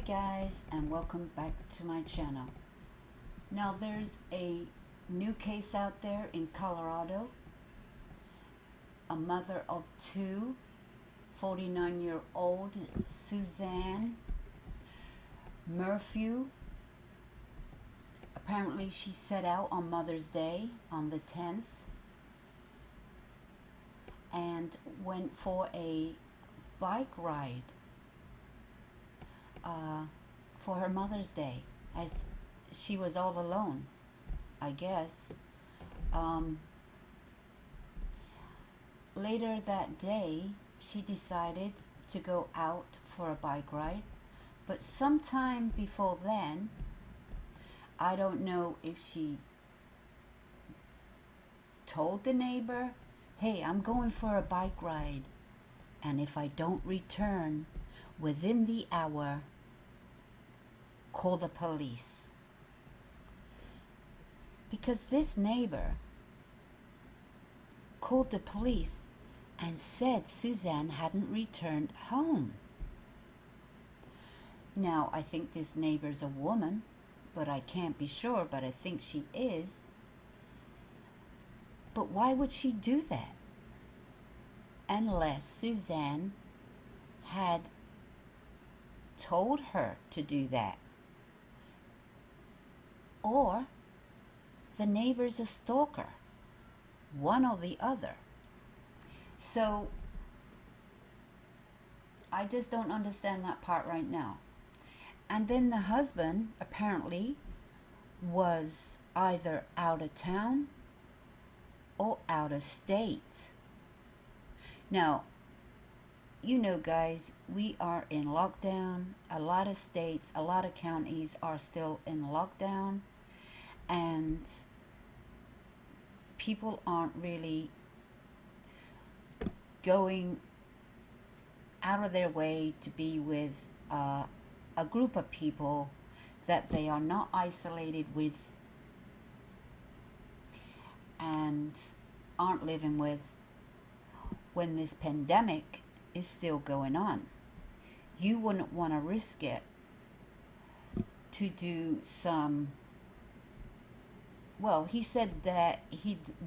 guys, and welcome back to my channel. Now there's a new case out there in Colorado. A mother of two, 49-year-old Suzanne Morphew. Apparently she set out on Mother's Day on the 10th and went for a bike ride for her Mother's Day, as she was all alone, I guess. Later that day, she decided to go out for a bike ride, but sometime before then, I don't know if she told the neighbor, hey, I'm going for a bike ride, and if I don't return within the hour, call the police. Because this neighbor called the police and said Suzanne hadn't returned home. Now, I think this neighbor's a woman, but I can't be sure, but I think she is. But why would she do that? Unless Suzanne had told her to do that. Or the neighbor's a stalker. One or the other. So I just don't understand that part right now. And then the husband apparently was either out of town or out of state. Now, you know, guys, we are in lockdown. A lot of states, a lot of counties are still in lockdown, and people aren't really going out of their way to be with a group of people that they are not isolated with and aren't living with when this pandemic is still going on. You wouldn't want to risk it to do some, well, he said that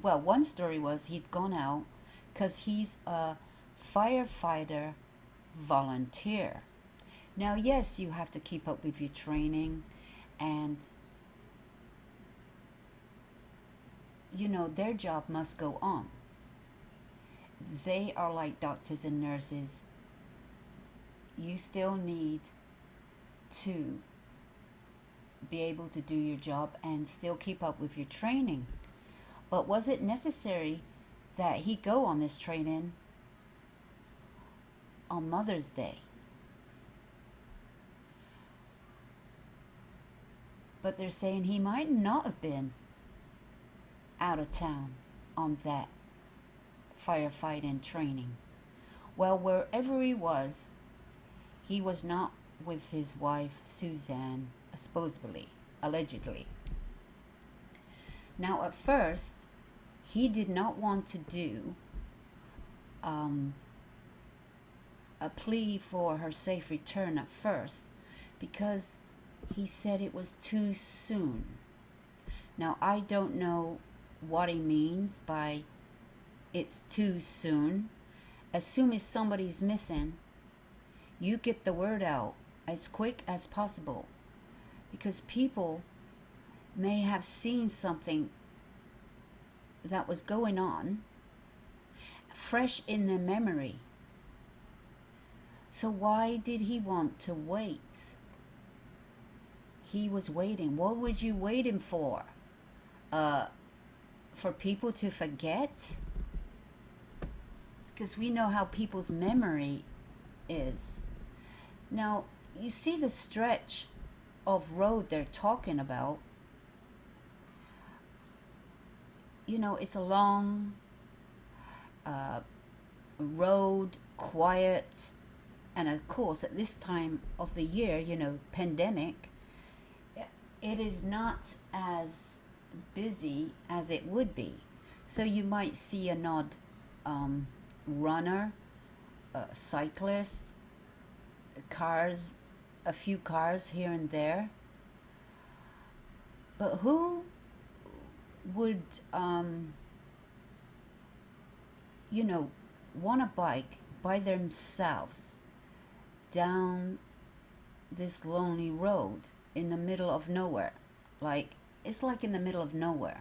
one story was he'd gone out because he's a firefighter volunteer. Now, yes, you have to keep up with your training, and you know, their job must go on. They are like doctors and nurses. You still need to be able to do your job and still keep up with your training. But was it necessary that he go on this training on Mother's Day? But they're saying he might not have been out of town on that firefighting training. Well, wherever he was not with his wife Suzanne, supposedly, allegedly. Now, at first, he did not want to do a plea for her safe return at first, because he said it was too soon. Now, I don't know what he means by it's too soon. As soon as somebody's missing, you get the word out as quick as possible, because people may have seen something that was going on fresh in their memory. So why did he want to wait? He was waiting. What was you waiting for? For people to forget? Because we know how people's memory is. Now, you see the stretch of road they're talking about. You know, it's a long road, quiet, and of course at this time of the year, you know, pandemic, it is not as busy as it would be. So you might see an odd cyclist, cars a few cars here and there. But who would, you know, want a bike by themselves down this lonely road in the middle of nowhere? Like, it's like in the middle of nowhere.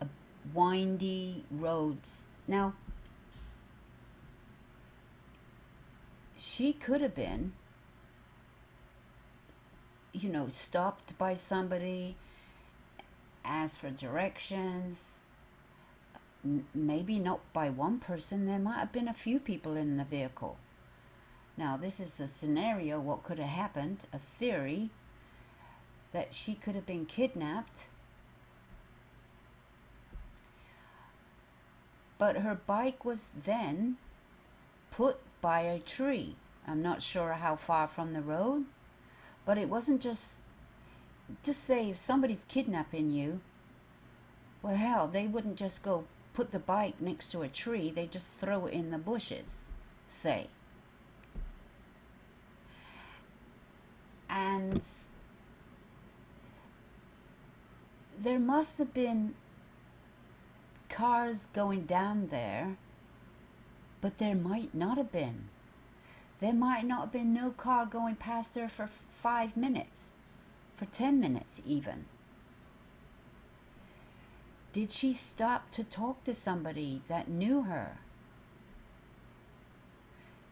A windy roads. Now, she could have been, you know, stopped by somebody, asked for directions. Maybe not by one person. There might have been a few people in the vehicle. Now, this is a scenario, what could have happened, a theory that she could have been kidnapped, but her bike was then put by a tree. I'm not sure how far from the road, but it wasn't just say if somebody's kidnapping you, well, hell, they wouldn't just go put the bike next to a tree. They just throw it in the bushes, say. And there must have been cars going down there, but there might not have been. There might not have been no car going past her for 5 minutes, for 10 minutes even. Did she stop to talk to somebody that knew her?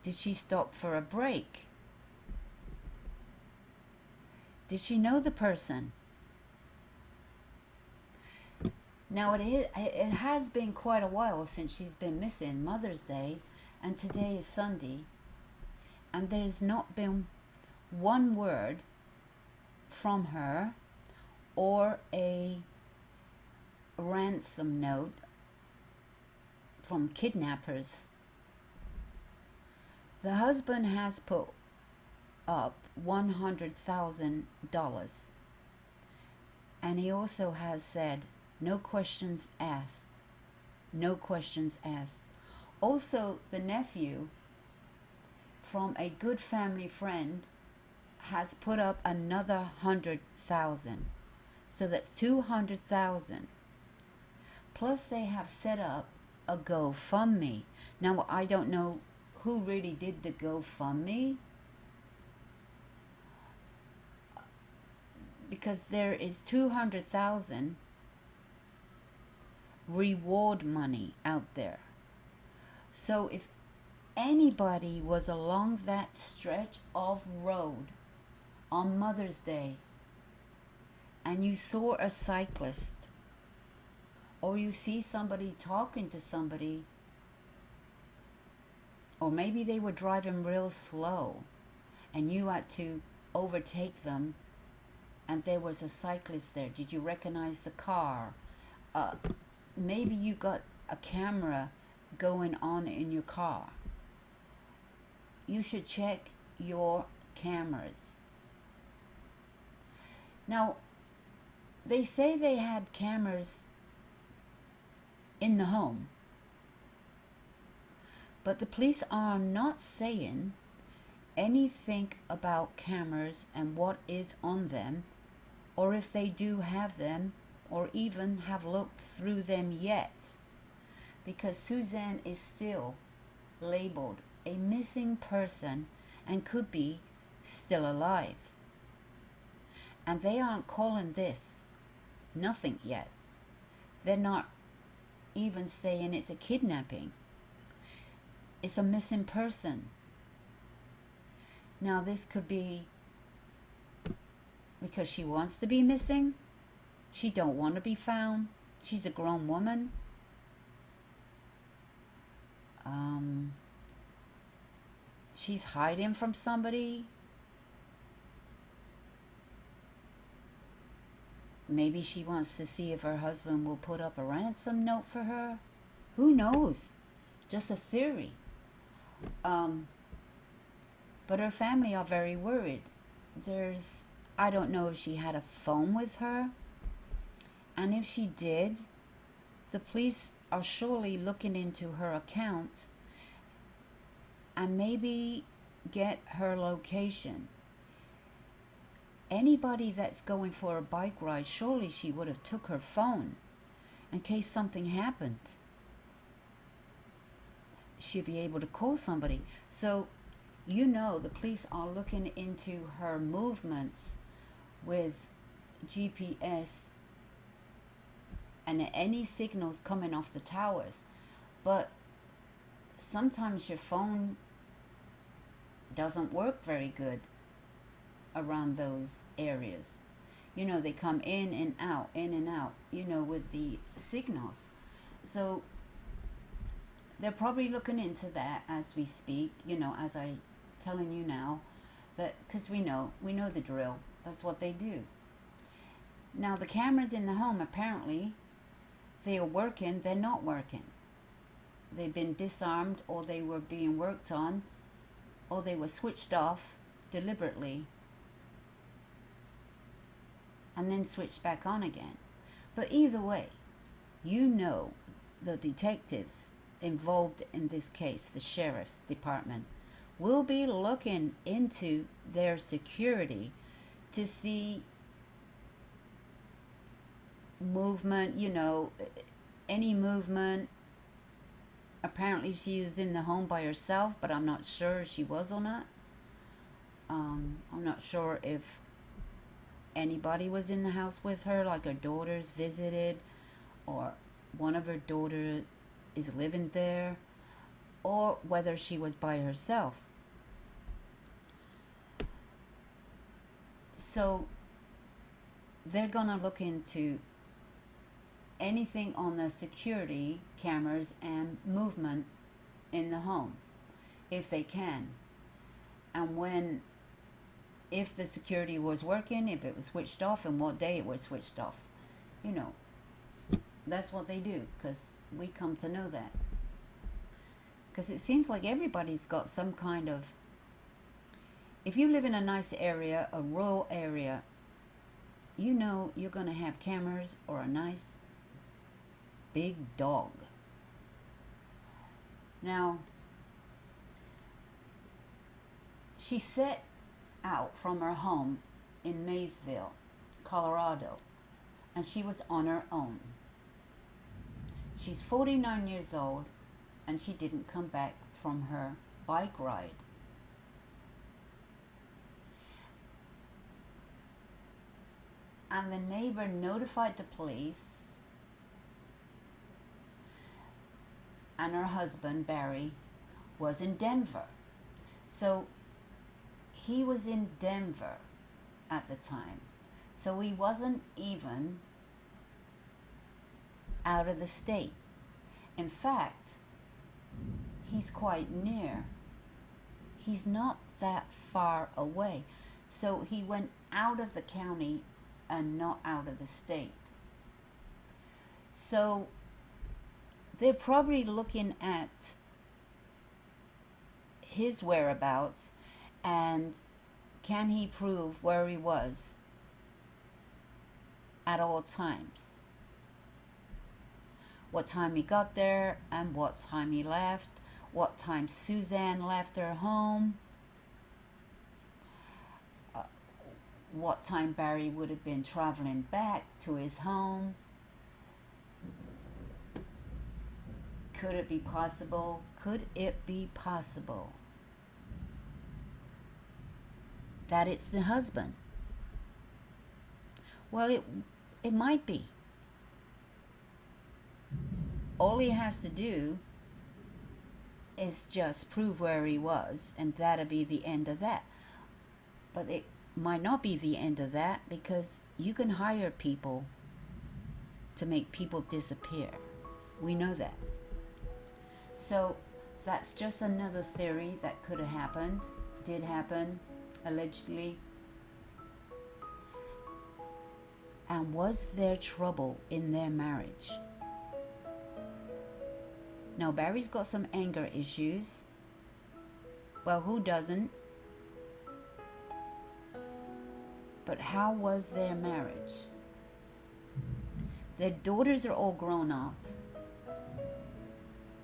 Did she stop for a break? Did she know the person? Now, it has been quite a while since she's been missing, Mother's Day, and today is Sunday, and there's not been one word from her or a ransom note from kidnappers. The husband has put up $100,000, and he also has said, no questions asked. No questions asked. Also, the nephew from a good family friend has put up another 100,000. So that's 200,000. Plus they have set up a GoFundMe. Now, I don't know who really did the GoFundMe, because there is 200,000 reward money out there. So if anybody was along that stretch of road on Mother's Day and you saw a cyclist, or you see somebody talking to somebody, or maybe they were driving real slow and you had to overtake them and there was a cyclist there, did you recognize the car? Maybe you got a camera going on in your car. You should check your cameras. Now, they say they had cameras in the home, but the police are not saying anything about cameras and what is on them, or if they do have them, or even have looked through them yet, because Suzanne is still labeled a missing person and could be still alive. And they aren't calling this nothing yet. They're not even saying it's a kidnapping. It's a missing person. Now, this could be because she wants to be missing. She don't want to be found. She's a grown woman. She's hiding from somebody. Maybe she wants to see if her husband will put up a ransom note for her. Who knows? Just a theory. But her family are very worried. I don't know if she had a phone with her. And if she did, the police are surely looking into her account and maybe get her location. anybody that's going for a bike ride, surely she would have took her phone in case something happened. She'd be able to call somebody. So, the police are looking into her movements with GPS and any signals coming off the towers. But sometimes your phone doesn't work very good around those areas. They come in and out, with the signals. So they're probably looking into that as we speak, as I telling you now, that because we know the drill. That's what they do. Now the cameras in the home, apparently they are working. They're not working. They've been disarmed, or they were being worked on, or they were switched off deliberately and then switched back on again. But either way, the detectives involved in this case, the sheriff's department, will be looking into their security to see movement, any movement. Apparently she was in the home by herself, but I'm not sure if she was or not. I'm not sure if anybody was in the house with her, like her daughters visited, or one of her daughters is living there, or whether she was by herself. So they're gonna look into anything on the security cameras and movement in the home, if they can, and if the security was working, if it was switched off, and what day it was switched off. That's what they do, because we come to know that. Because it seems like everybody's got some kind of... If you live in a nice area, a rural area, you're going to have cameras or a nice big dog. Now, she set out from her home in Maysville, Colorado, and she was on her own. She's 49 years old, and she didn't come back from her bike ride. And the neighbor notified the police, and her husband, Barry, was in Denver. So he was in Denver at the time. So he wasn't even out of the state. In fact, he's quite near. He's not that far away. So he went out of the county and not out of the state. So they're probably looking at his whereabouts and can he prove where he was at all times. What time he got there and what time he left, what time Suzanne left her home, what time Barry would have been traveling back to his home. Could it be possible? Could it be possible that it's the husband? Well, it might be. All he has to do is just prove where he was, and that'll be the end of that. But it might not be the end of that, because you can hire people to make people disappear. We know that. So that's just another theory that could have happened, did happen, allegedly. And was there trouble in their marriage? Now, Barry's got some anger issues. Well, who doesn't? But how was their marriage? Their daughters are all grown up.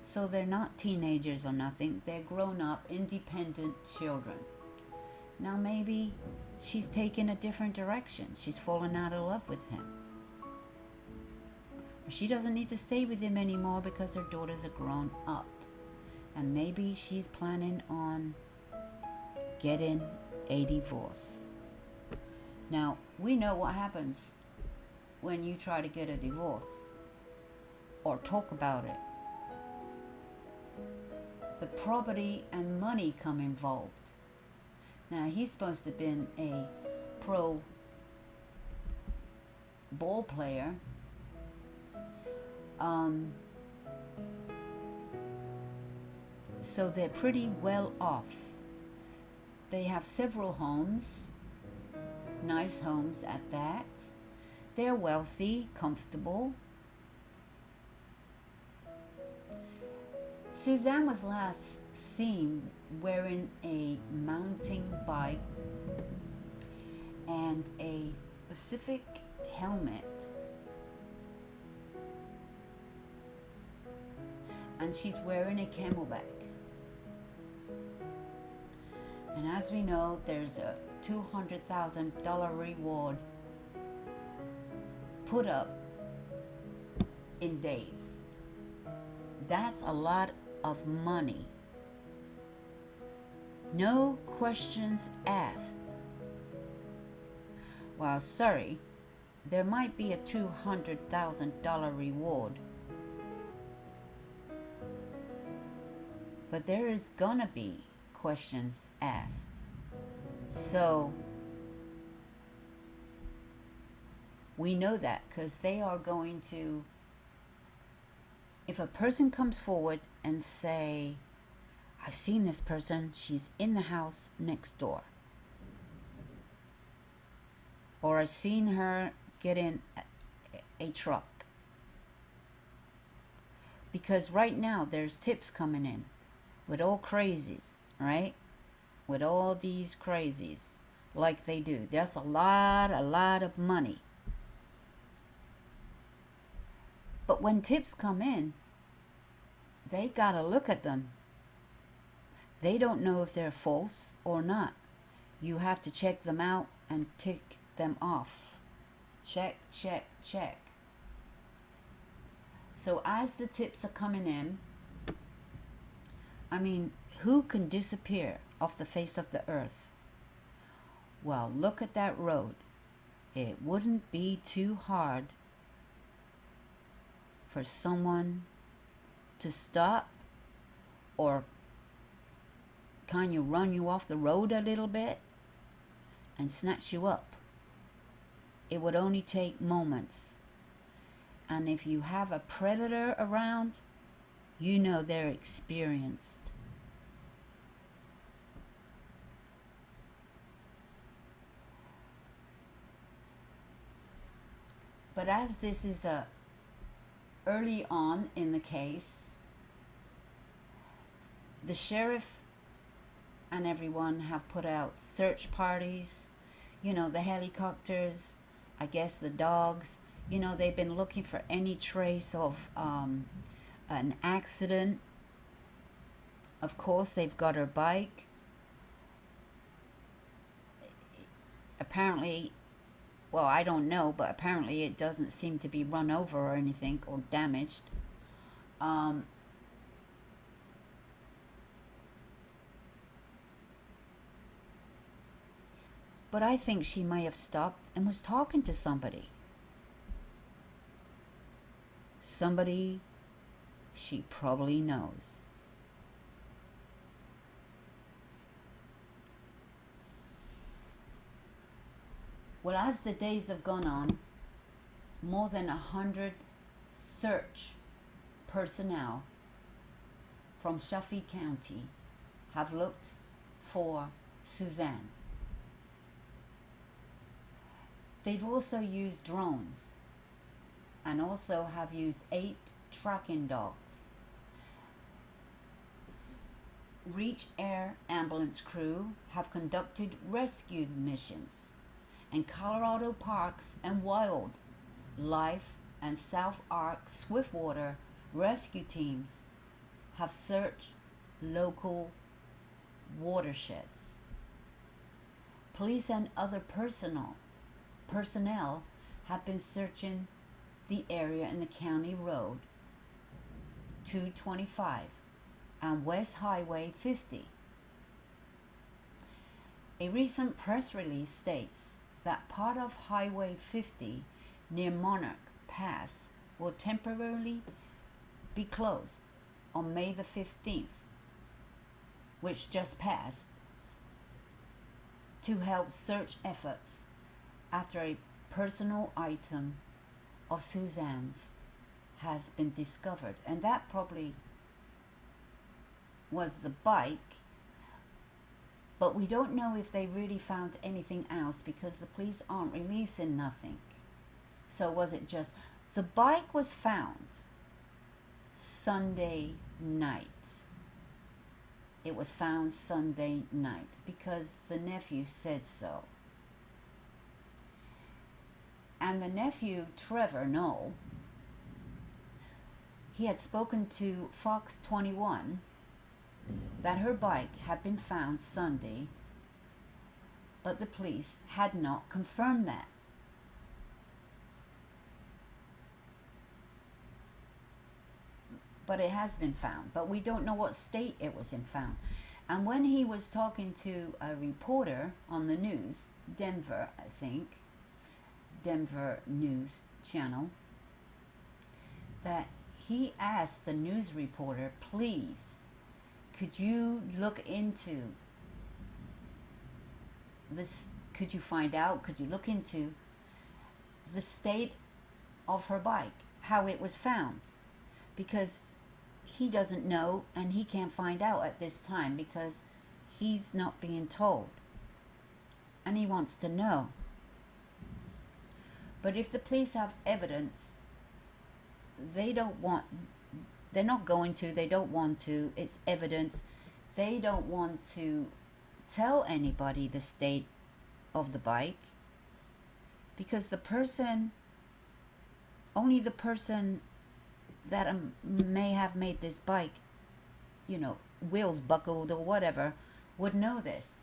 So they're not teenagers or nothing. They're grown up, independent children. Now maybe she's taken a different direction. She's fallen out of love with him. She doesn't need to stay with him anymore because her daughters are grown up. And maybe she's planning on getting a divorce. Now, we know what happens when you try to get a divorce or talk about it. The property and money come involved. Now, he's supposed to have been a pro ball player. So they're pretty well off. They have several homes, nice homes at that. They're wealthy, comfortable. Suzanne was last seen wearing a mountain bike and a Pacific helmet. And she's wearing a camelback. And as we know, there's a $200,000 reward put up in days. That's a lot of money. No questions asked. Well, sorry, there might be a $200,000 reward, but there is gonna be questions asked. So we know that because they are going to, if a person comes forward and say, I've seen this person, she's in the house next door, or I've seen her get in a truck, because right now there's tips coming in with all crazies, right? With all these crazies, like they do. That's a lot of money. But when tips come in, they gotta look at them. They don't know if they're false or not. You have to check them out and tick them off. Check, check, check. So as the tips are coming in, I mean, who can disappear off the face of the earth? Well, look at that road. It wouldn't be too hard for someone to stop or kind of run you off the road a little bit and snatch you up. It would only take moments. And if you have a predator around, you know they're experienced. But as this is early on in the case, the sheriff and everyone have put out search parties, you know, the helicopters, I guess the dogs, you know, they've been looking for any trace of an accident. Of course, they've got her bike. Apparently, well, I don't know, but apparently it doesn't seem to be run over or anything or damaged. But I think she may have stopped and was talking to somebody. Somebody she probably knows. Well, as the days have gone on, more than 100 search personnel from Suffolk County have looked for Suzanne. They've also used drones and also have used 8 tracking dogs. Reach Air Ambulance crew have conducted rescue missions, and Colorado Parks and Wildlife and South Ark Swiftwater rescue teams have searched local watersheds. police and other personnel have been searching the area in the county road 225 and West Highway 50. A recent press release states that part of Highway 50 near Monarch Pass will temporarily be closed on May the 15th, which just passed, to help search efforts after a personal item of Suzanne's has been discovered. And that probably was the bike, but we don't know if they really found anything else because the police aren't releasing nothing. So was it just the bike was found Sunday night? It was found Sunday night because the nephew said so. And the nephew, Trevor Knoll, he had spoken to Fox 21 that her bike had been found Sunday, but the police had not confirmed that. But it has been found, but we don't know what state it was in found. And when he was talking to a reporter on the news, Denver, I think, Denver News Channel, that he asked the news reporter, please, could you look into this, could you find out, could you look into the state of her bike, how it was found? Because he doesn't know and he can't find out at this time because he's not being told. And he wants to know. But if the police have evidence, they don't want to, it's evidence. They don't want to tell anybody the state of the bike because only the person that may have made this bike, wheels buckled or whatever, would know this.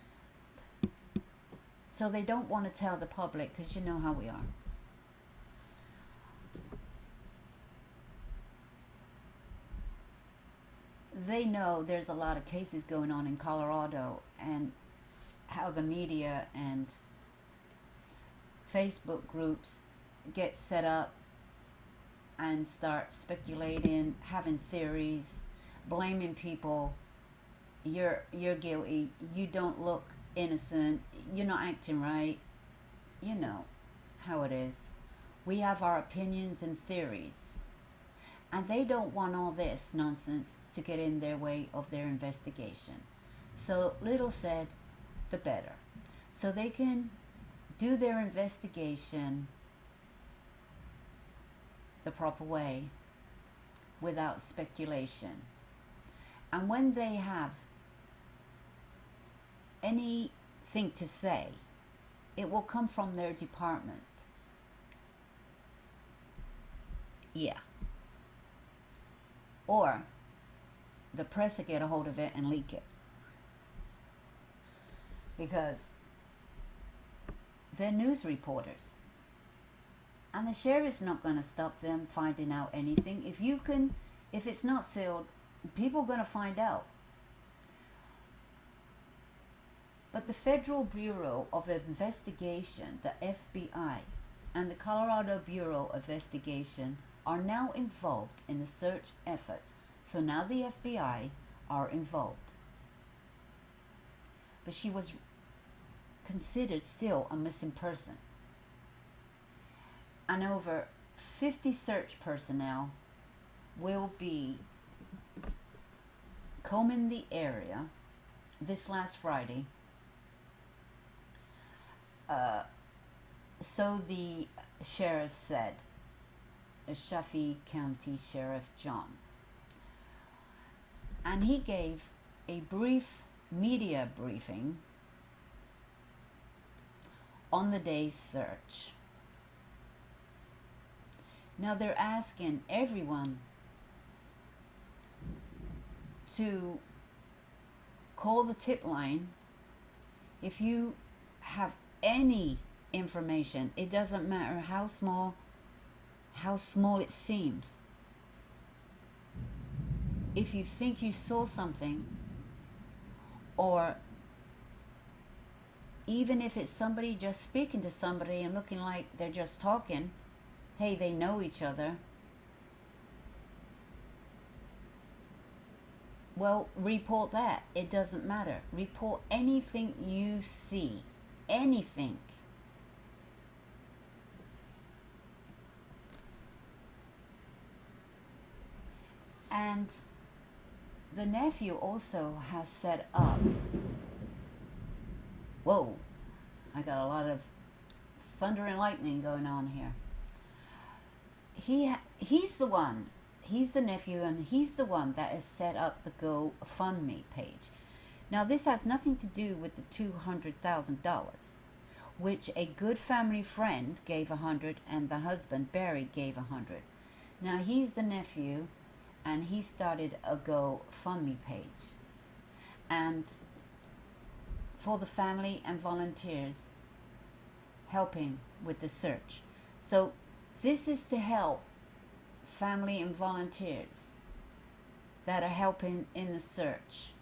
So they don't want to tell the public because you know how we are. They know there's a lot of cases going on in Colorado and how the media and Facebook groups get set up and start speculating, having theories, blaming people. You're guilty. You don't look innocent. You're not acting right. You know how it is. We have our opinions and theories. And they don't want all this nonsense to get in their way of their investigation. So little said, the better. So they can do their investigation the proper way without speculation. And when they have anything to say, it will come from their department. Yeah. Or the press will get a hold of it and leak it. Because they're news reporters. And the sheriff's not going to stop them finding out anything. If it's not sealed, people are going to find out. But the Federal Bureau of Investigation, the FBI, and the Colorado Bureau of Investigation are now involved in the search efforts. So now the FBI are involved. But she was considered still a missing person. And over 50 search personnel will be combing the area this last Friday. So the sheriff said, Chaffee County Sheriff John. And he gave a brief media briefing on the day's search. Now they're asking everyone to call the tip line if you have any information. It doesn't matter how small it seems. If you think you saw something, or even if it's somebody just speaking to somebody and looking like they're just talking, hey, they know each other, well, report that. It doesn't matter. Report anything you see. Anything. And the nephew also has set up. Whoa, I got a lot of thunder and lightning going on here. He's the one. He's the nephew, and he's the one that has set up the GoFundMe page. Now, this has nothing to do with the $200,000, which a good family friend gave $100, and the husband Barry gave $100. Now, he's the nephew, and he started a GoFundMe page, and for the family and volunteers helping with the search. So this is to help family and volunteers that are helping in the search.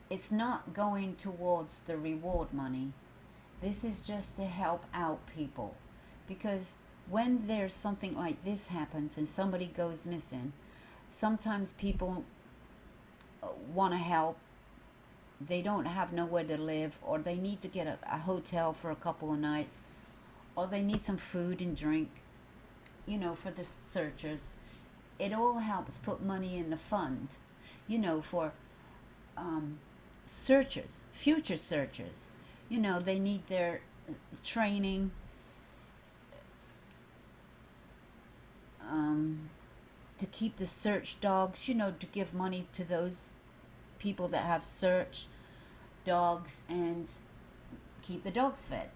It's not going towards the reward money. This is just to help out people. Because when there's something like this happens and somebody goes missing, sometimes people want to help. They don't have nowhere to live, or they need to get a hotel for a couple of nights, or they need some food and drink, for the searchers. It all helps put money in the fund, for searchers, future searchers. They need their training, to keep the search dogs, to give money to those people that have search dogs and keep the dogs fed.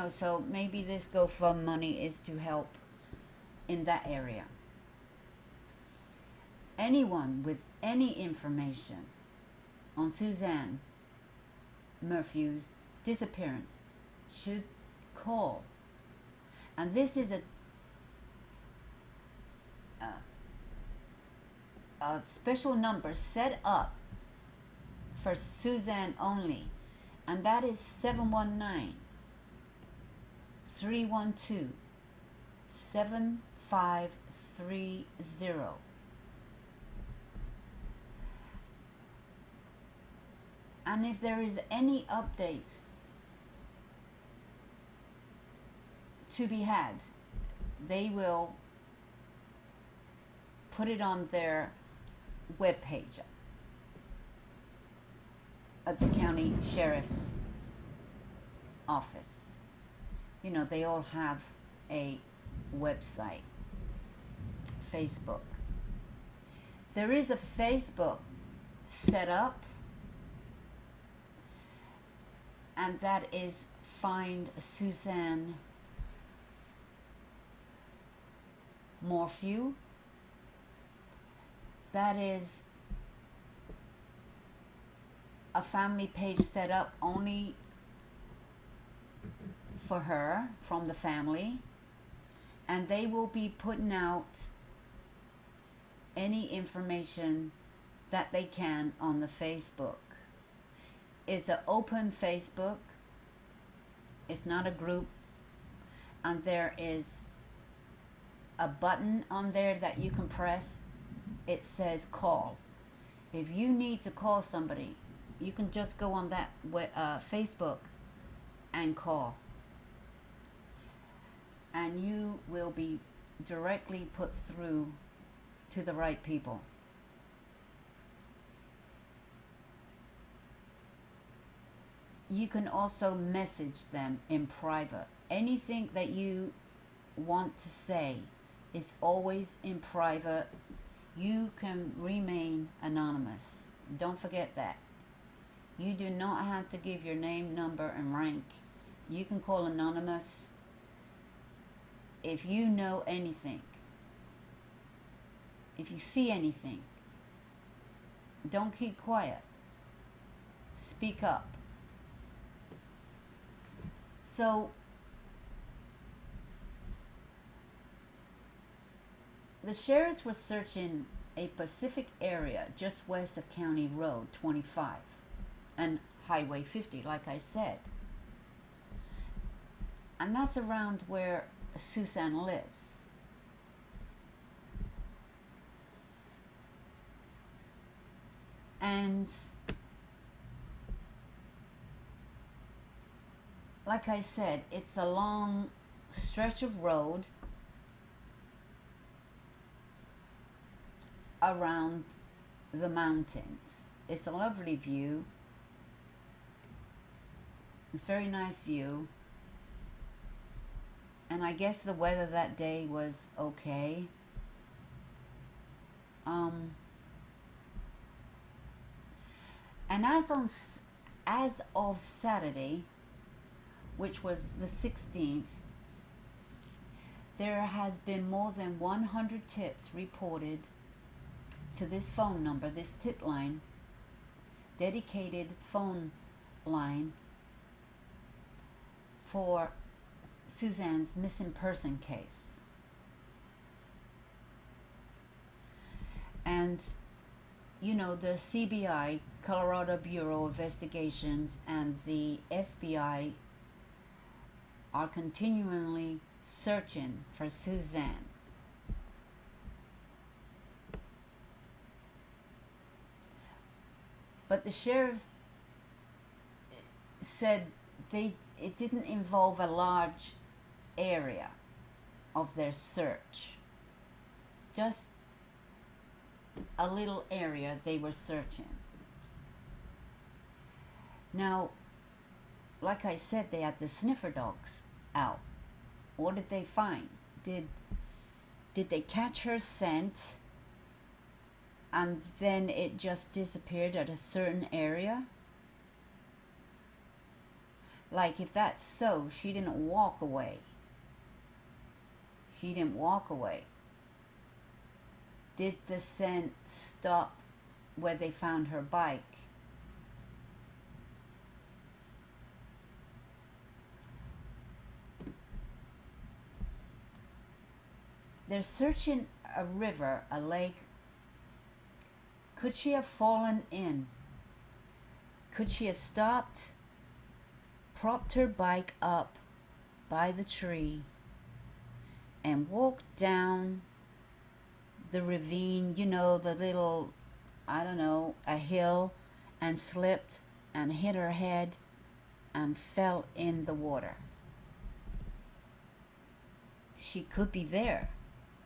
So maybe this GoFundMe money is to help in that area. Anyone with any information on Suzanne Morphew's disappearance should call. And this is a special number set up for Suzanne only, and that is 719-312-7530. And if there is any updates to be had, they will put it on their webpage at the county sheriff's office. They all have a website, Facebook. There is a Facebook set up, and that is Find Suzanne Morphew. That is a family page set up only for her from the family, and they will be putting out any information that they can on the Facebook. It's an open Facebook. It's not a group, and there is a button on there that you can press. It says call. If you need to call somebody, you can just go on that Facebook and call, and you will be directly put through to the right people. You can also message them in private. Anything that you want to say is always in private. You can remain anonymous. Don't forget that. You do not have to give your name, number, and rank. You can call anonymous if you know anything. If you see anything, Don't keep quiet. Speak up. So, the sheriffs were searching a Pacific area just west of County Road 25 and Highway 50, like I said. And that's around where Suzanne lives. And like I said, it's a long stretch of road around the mountains. It's a lovely view. It's a very nice view. And I guess the weather that day was okay. And as of Saturday, which was the 16th, there has been more than 100 tips reported to this phone number, this tip line, dedicated phone line for Suzanne's missing person case. And, you know, the CBI, Colorado Bureau of Investigations, and the FBI are continually searching for Suzanne. But the sheriffs said it didn't involve a large area of their search. Just a little area they were searching. Now, like I said, they had the sniffer dogs out. What did they find? Did they catch her scent and then it just disappeared at a certain area? Like, if that's so, she didn't walk away. She didn't walk away. Did the scent stop where they found her bike? They're searching a river, a lake. Could she have fallen in? Could she have stopped, propped her bike up by the tree, and walked down the ravine, you know, the little, I don't know, a hill, and slipped and hit her head and fell in the water? She could be there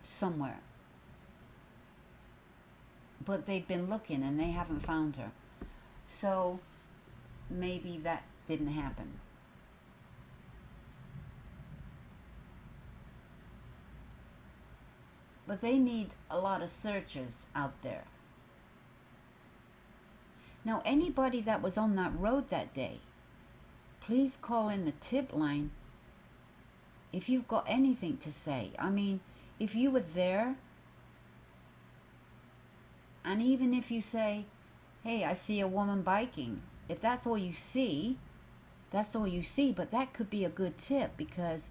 somewhere. But they've been looking and they haven't found her. So maybe that didn't happen. But they need a lot of searchers out there. Now, anybody that was on that road that day, please call in the tip line if you've got anything to say. I mean, if you were there, and even if you say, hey, I see a woman biking, if that's all you see, that's all you see. But that could be a good tip, because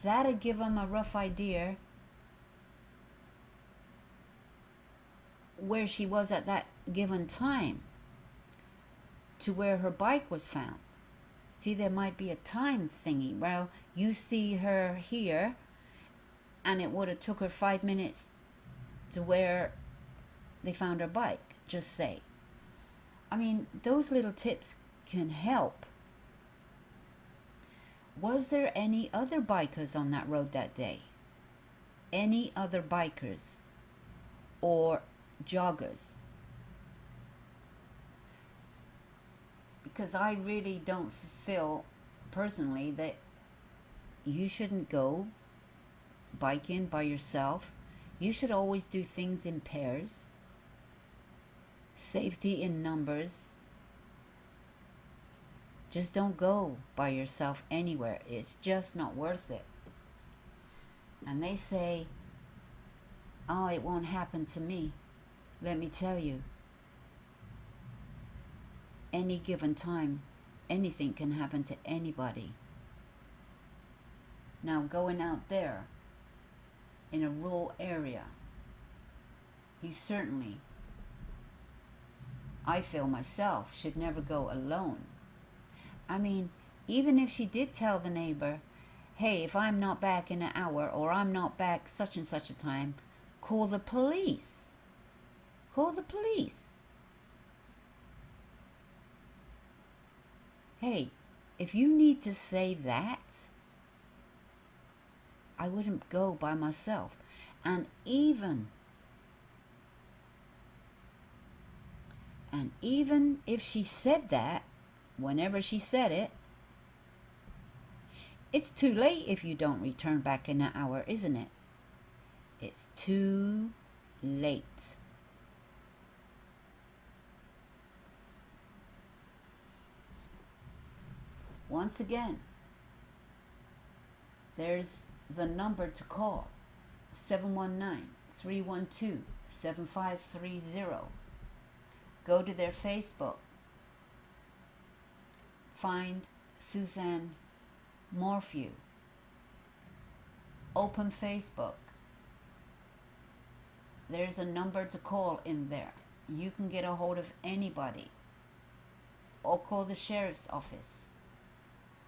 that'll give them a rough idea where she was at that given time to where her bike was found. See, there might be a time thingy. Well, you see her here, and it would have took her 5 minutes to where they found her bike, just say. I mean, those little tips can help. Was there any other bikers on that road that day? Any other bikers or joggers? Because I really don't feel personally that you shouldn't go biking by yourself. You should always do things in pairs. Safety in numbers. Just don't go by yourself anywhere. It's just not worth it. And they say, oh, it won't happen to me. Let me tell you, any given time, anything can happen to anybody. Now, going out there in a rural area, you certainly, I feel myself, should never go alone. I mean, even if she did tell the neighbor, hey, if I'm not back in an hour, or I'm not back such and such a time, call the police. Call the police. Hey, if you need to say that, I wouldn't go by myself. And even if she said that, whenever she said it, it's too late if you don't return back in an hour, isn't it? It's too late. Once again, there's the number to call, 719-312-7530. Go to their Facebook. Find Suzanne Morphew. Open Facebook. There's a number to call in there. You can get a hold of anybody. Or call the sheriff's office.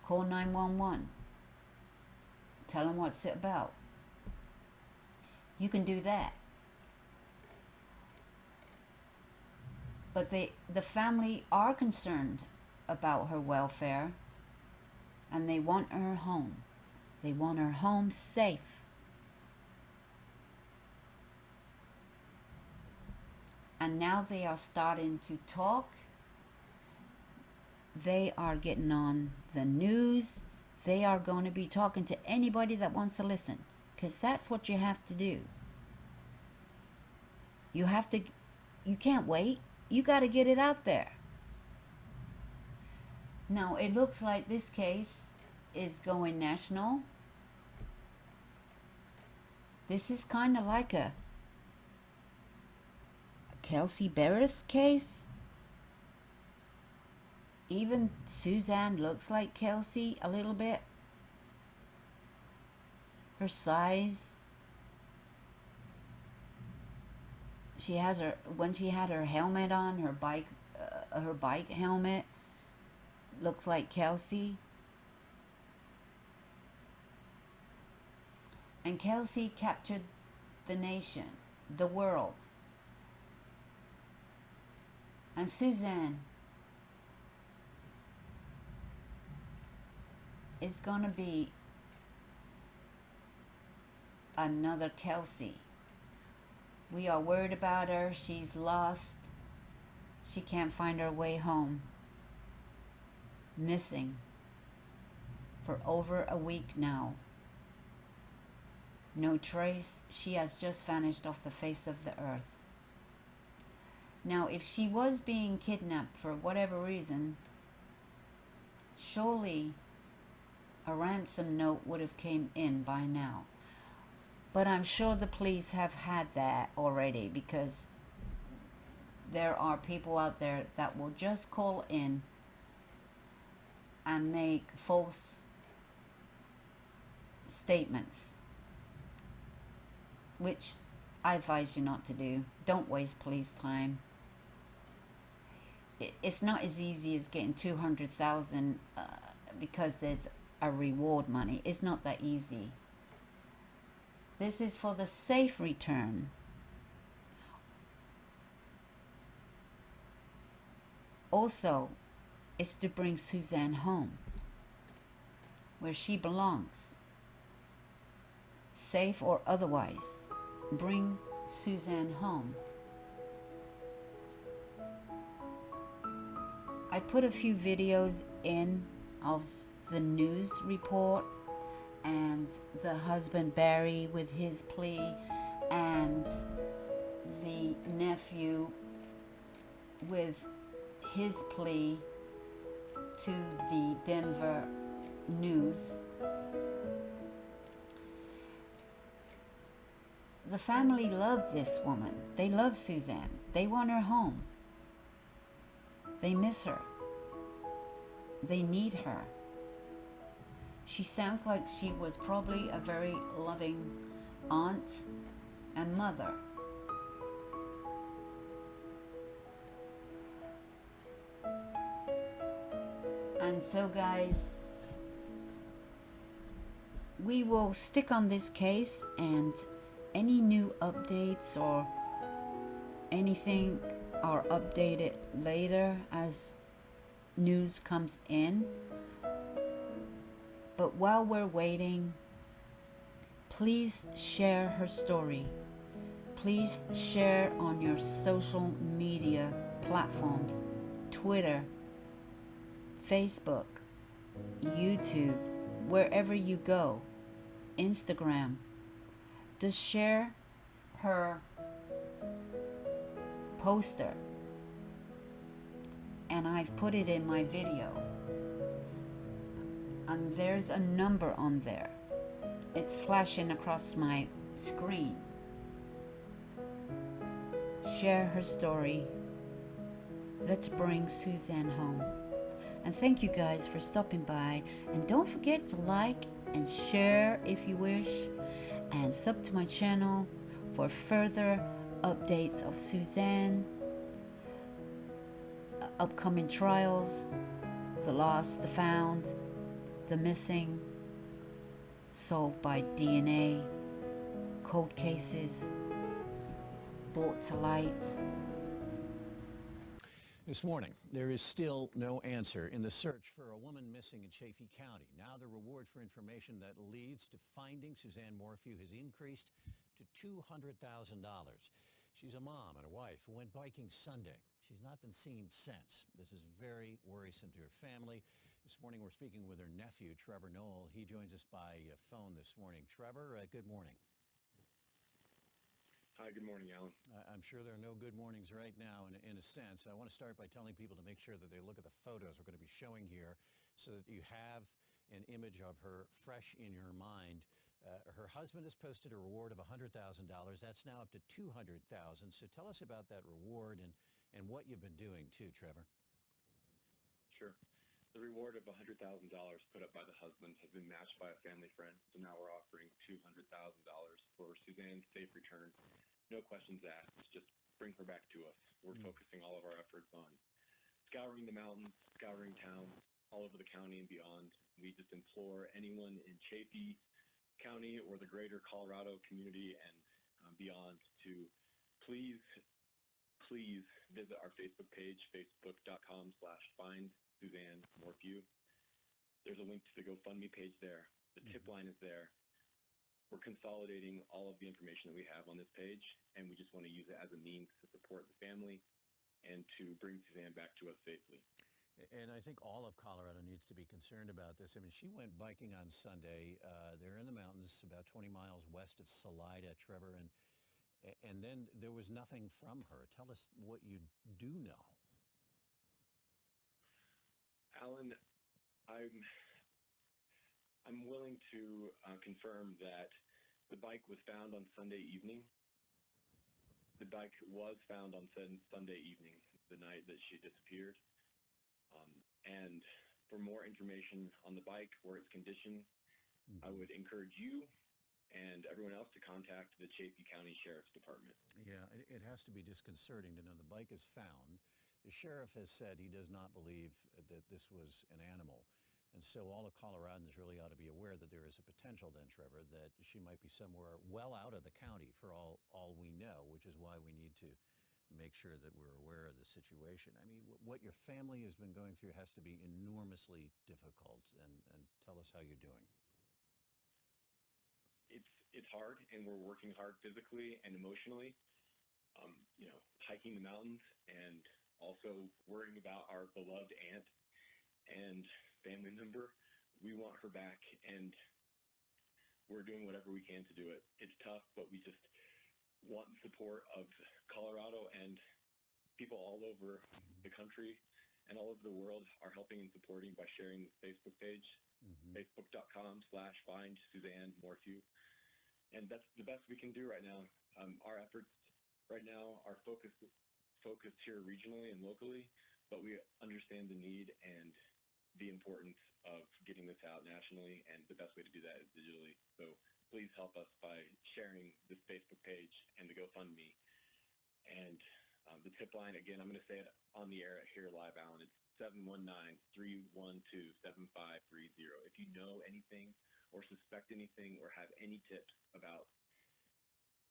Call 911. Tell them what's it about. You can do that. But the family are concerned about her welfare, and they want her home. They want her home safe. And now they are starting to talk. They are getting on the news. They are going to be talking to anybody that wants to listen, because that's what you have to do. You can't wait. You got to get it out there. Now, it looks like this case is going national. This is kind of like a Kelsey Bereth case. Even Suzanne looks like Kelsey a little bit. Her size. When she had her helmet on, her bike helmet looks like Kelsey. And Kelsey captured the nation, the world. And Suzanne is going to be another Kelsey. We are worried about her. She's lost. She can't find her way home. Missing for over a week now. No trace. She has just vanished off the face of the earth. Now, if she was being kidnapped for whatever reason, surely a ransom note would have came in by now. But I'm sure the police have had that already, because there are people out there that will just call in and make false statements, which I advise you not to do. Don't waste police time. It's not as easy as getting 200,000 because there's a reward money. It's not that easy. This is for the safe return. Also, it's to bring Suzanne home, where she belongs. Safe or otherwise, bring Suzanne home. I put a few videos in of the news report, and the husband Barry with his plea, and the nephew with his plea to the Denver News. The family loved this woman. They love Suzanne. They want her home. They miss her. they need her. She sounds like she was probably a very loving aunt and mother. And so, guys, we will stick on this case, and any new updates or anything are updated later as news comes in. But while we're waiting, please share her story. Please share on your social media platforms, Twitter, Facebook, YouTube, wherever you go, Instagram. Just share her poster, and I've put it in my video, and there's a number on there. It's flashing across my screen. Share her story. Let's bring Suzanne home. And thank you guys for stopping by, and don't forget to like and share if you wish, and sub to my channel for further updates of Suzanne, upcoming trials, the lost, the found, the missing, solved by DNA, cold cases, brought to light. This morning, there is still no answer in the search for a woman missing in Chaffee County. Now the reward for information that leads to finding Suzanne Morphew has increased to $200,000. She's a mom and a wife who went biking Sunday. She's not been seen since. This is very worrisome to her family. This morning we're speaking with her nephew, Trevor Knoll. He joins us by phone this morning. Trevor, good morning. Hi, good morning, Alan. I'm sure there are no good mornings right now in a sense. I want to start by telling people to make sure that they look at the photos we're going to be showing here so that you have an image of her fresh in your mind. Her husband has posted a reward of $100,000. That's now up to $200,000. So tell us about that reward and what you've been doing too, Trevor. Sure. The reward of $100,000 put up by the husband has been matched by a family friend. So now we're offering $200,000 for Suzanne's safe return. No questions asked. Just bring her back to us. We're focusing all of our efforts on scouring the mountains, scouring towns, all over the county and beyond. We just implore anyone in Chaffee County or the greater Colorado community and beyond to please visit our Facebook page, facebook.com/find Suzanne Morphew. There's a link to the GoFundMe page there. The tip line is there. We're consolidating all of the information that we have on this page, and we just want to use it as a means to support the family and to bring Suzanne back to us safely. And I think all of Colorado needs to be concerned about this. I mean, she went biking on Sunday. They're in the mountains about 20 miles west of Salida, Trevor, and then there was nothing from her. Tell us what you do know. Alan, I'm willing to confirm that the bike was found on Sunday evening. The bike was found on Sunday evening, the night that she disappeared. And for more information on the bike or its condition, I would encourage you and everyone else to contact the Chaffee County Sheriff's Department. Yeah, it has to be disconcerting to know the bike is found. The sheriff has said he does not believe that this was an animal. And so all of Coloradans really ought to be aware that there is a potential then, Trevor, that she might be somewhere well out of the county for all we know, which is why we need to make sure that we're aware of the situation. I mean, what your family has been going through has to be enormously difficult, and tell us how you're doing. It's hard, and we're working hard physically and emotionally, hiking the mountains and also worrying about our beloved aunt and family member. We want her back, and we're doing whatever we can to do it. It's tough, but we just want the support of Colorado, and people all over the country and all over the world are helping and supporting by sharing the Facebook page, facebook.com/find Suzanne Morphew. And that's the best we can do right now. Our efforts right now are focused here regionally and locally, but we understand the need and the importance of getting this out nationally, and the best way to do that is digitally. So please help us by sharing this Facebook page and the GoFundMe. And the tip line, again, I'm going to say it on the air here live, Alan. It's 719-312-7530. If you know anything or suspect anything or have any tips about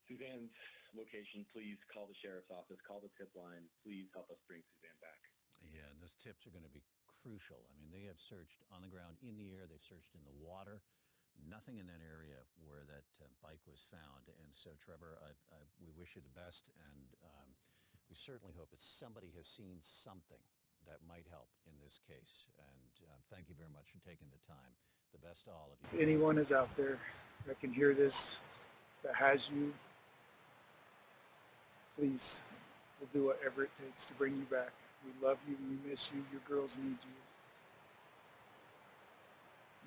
Suzanne's location, please call the sheriff's office, call the tip line. Please help us bring Suzanne back. Yeah, and those tips are going to be crucial. I mean, they have searched on the ground, in the air, they've searched in the water. Nothing in that area where that bike was found. And so, Trevor, we wish you the best, and we certainly hope that somebody has seen something that might help in this case. And thank you very much for taking the time. The best to all of you. If anyone is out there that can hear this, that has you, please, we'll do whatever it takes to bring you back. We love you. We miss you. Your girls need you.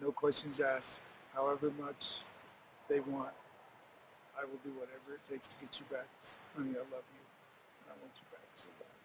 No questions asked. However much they want, I will do whatever it takes to get you back. Honey, I love you, and I want you back so bad.